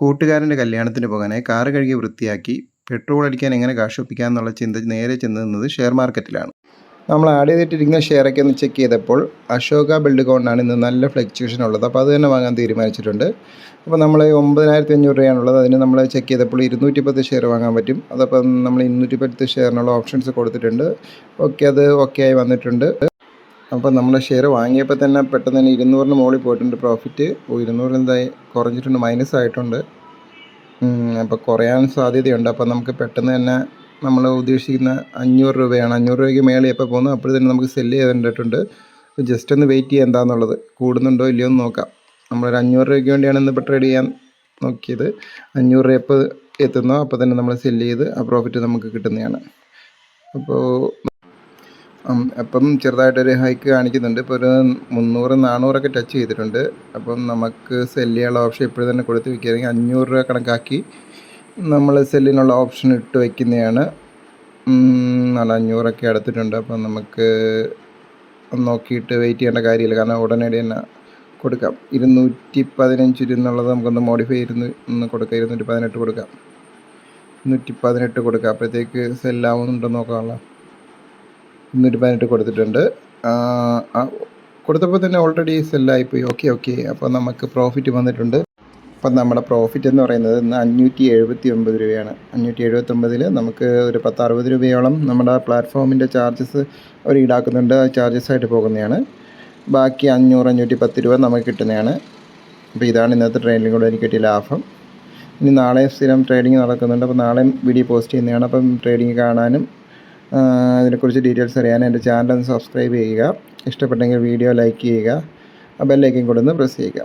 കൂട്ടുകാരൻ്റെ കല്യാണത്തിന് പോകാനായി കാറ് കഴുകി വൃത്തിയാക്കി പെട്രോൾ അടിക്കാൻ എങ്ങനെ കാശ് ഒപ്പിക്കാമെന്നുള്ള ചിന്ത നേരെ ചെന്ന് നിന്നത് ഷെയർ മാർക്കറ്റിലാണ്. നമ്മൾ ആഡ് ചെയ്തിട്ടിരിക്കുന്ന ഷെയറൊക്കെ ഒന്ന് ചെക്ക് ചെയ്തപ്പോൾ അശോക ബിൽഡ്കോണിനാണ് ഇന്ന് നല്ല ഫ്ലക്ച്വേഷൻ ഉള്ളത്. അപ്പോൾ അത് തന്നെ വാങ്ങാൻ തീരുമാനിച്ചിട്ടുണ്ട്. അപ്പോൾ നമ്മൾ 9,500 രൂപയാണുള്ളത്. അതിന് നമ്മൾ ചെക്ക് ചെയ്തപ്പോൾ 210 ഷെയർ വാങ്ങാൻ പറ്റും. അതപ്പം നമ്മൾ 210 ഷെയറിനുള്ള ഓപ്ഷൻസ് കൊടുത്തിട്ടുണ്ട്. അത് ഓക്കെ ആയി വന്നിട്ടുണ്ട്. അപ്പോൾ നമ്മൾ ഷെയർ വാങ്ങിയപ്പോൾ തന്നെ പെട്ടെന്ന് തന്നെ 200-ന് മുകളിൽ പോയിട്ടുണ്ട് പ്രോഫിറ്റ്. 200 എന്തായി കുറഞ്ഞിട്ടുണ്ട്, മൈനസ് ആയിട്ടുണ്ട്. അപ്പോൾ കുറയാൻ സാധ്യതയുണ്ട്. അപ്പോൾ നമുക്ക് പെട്ടെന്ന് തന്നെ നമ്മൾ ഉദ്ദേശിക്കുന്ന 500 രൂപയാണ്. 500 രൂപയ്ക്ക് മേളിൽ എപ്പോൾ പോകുന്നു അപ്പോൾ തന്നെ നമുക്ക് സെല്ല് ചെയ്തിട്ടുണ്ട്. ജസ്റ്റ് ഒന്ന് വെയിറ്റ് ചെയ്യുക എന്താണെന്നുള്ളത്, കൂടുന്നുണ്ടോ ഇല്ലയോ എന്ന് നോക്കാം. നമ്മളൊരു 500 രൂപയ്ക്ക് വേണ്ടിയാണ് ഇന്നിപ്പോൾ ട്രേഡ് ചെയ്യാൻ നോക്കിയത്. 500 രൂപ എപ്പോൾ എത്തുന്നോ അപ്പോൾ തന്നെ നമ്മൾ സെല്ല് ചെയ്ത് ആ പ്രോഫിറ്റ് നമുക്ക് കിട്ടുന്നതാണ്. അപ്പം ചെറുതായിട്ടൊരു ഹൈക്ക് കാണിക്കുന്നുണ്ട്. ഇപ്പോൾ ഒരു 300-400 ടച്ച് ചെയ്തിട്ടുണ്ട്. അപ്പം നമുക്ക് സെല്ല് ചെയ്യാനുള്ള ഓപ്ഷൻ ഇപ്പോഴും തന്നെ കൊടുത്ത് വയ്ക്കുകയാണെങ്കിൽ 500 രൂപ കണക്കാക്കി നമ്മൾ സെല്ലിനുള്ള ഓപ്ഷൻ ഇട്ട് വയ്ക്കുന്നതാണ്. 500 അടുത്തിട്ടുണ്ട്. അപ്പം നമുക്ക് നോക്കിയിട്ട് വെയിറ്റ് ചെയ്യേണ്ട കാര്യമില്ല, കാരണം ഉടനടി തന്നെ കൊടുക്കാം. 215 എന്നുള്ളത് നമുക്കൊന്ന് മോഡിഫൈ ചെയ്ത് ഒന്ന് കൊടുക്കാം. 218 കൊടുക്കാം. 218 കൊടുക്കാം. അപ്പോഴത്തേക്ക് സെല്ലാവുന്നുണ്ടോ നോക്കാമല്ലോ. 218 കൊടുത്തിട്ടുണ്ട്. കൊടുത്തപ്പോൾ തന്നെ ഓൾറെഡി സെല്ലായിപ്പോയി. ഓക്കെ. അപ്പോൾ നമുക്ക് പ്രോഫിറ്റ് വന്നിട്ടുണ്ട്. അപ്പം നമ്മുടെ പ്രോഫിറ്റ് എന്ന് പറയുന്നത് ഇന്ന് 579 രൂപയാണ്. 579-ൽ നമുക്ക് ഒരു 10-60 രൂപയോളം നമ്മുടെ പ്ലാറ്റ്ഫോമിൻ്റെ ചാർജസ് അവർ ഈടാക്കുന്നുണ്ട്. അത് ചാർജസായിട്ട് പോകുന്നതാണ്. ബാക്കി 500-510 രൂപ നമുക്ക് കിട്ടുന്നതാണ്. അപ്പോൾ ഇതാണ് ഇന്നത്തെ ട്രേഡിംഗ് കൂടെ എനിക്ക് കിട്ടിയ ലാഭം. ഇനി നാളെ സ്ഥിരം ട്രേഡിംഗ് നടക്കുന്നുണ്ട്. അപ്പോൾ നാളെയും വീഡിയോ പോസ്റ്റ് ചെയ്യുന്നതാണ്. അപ്പം ട്രേഡിംഗ് കാണാനും അതിനെക്കുറിച്ച് ഡീറ്റെയിൽസ് അറിയാനും എൻ്റെ ചാനൽ ഒന്ന് സബ്സ്ക്രൈബ് ചെയ്യുക. ഇഷ്ടപ്പെട്ടെങ്കിൽ വീഡിയോ ലൈക്ക് ചെയ്യുക. ആ ബെല്ലൈക്കൻ കൂടെ ഒന്ന് പ്രസ് ചെയ്യുക.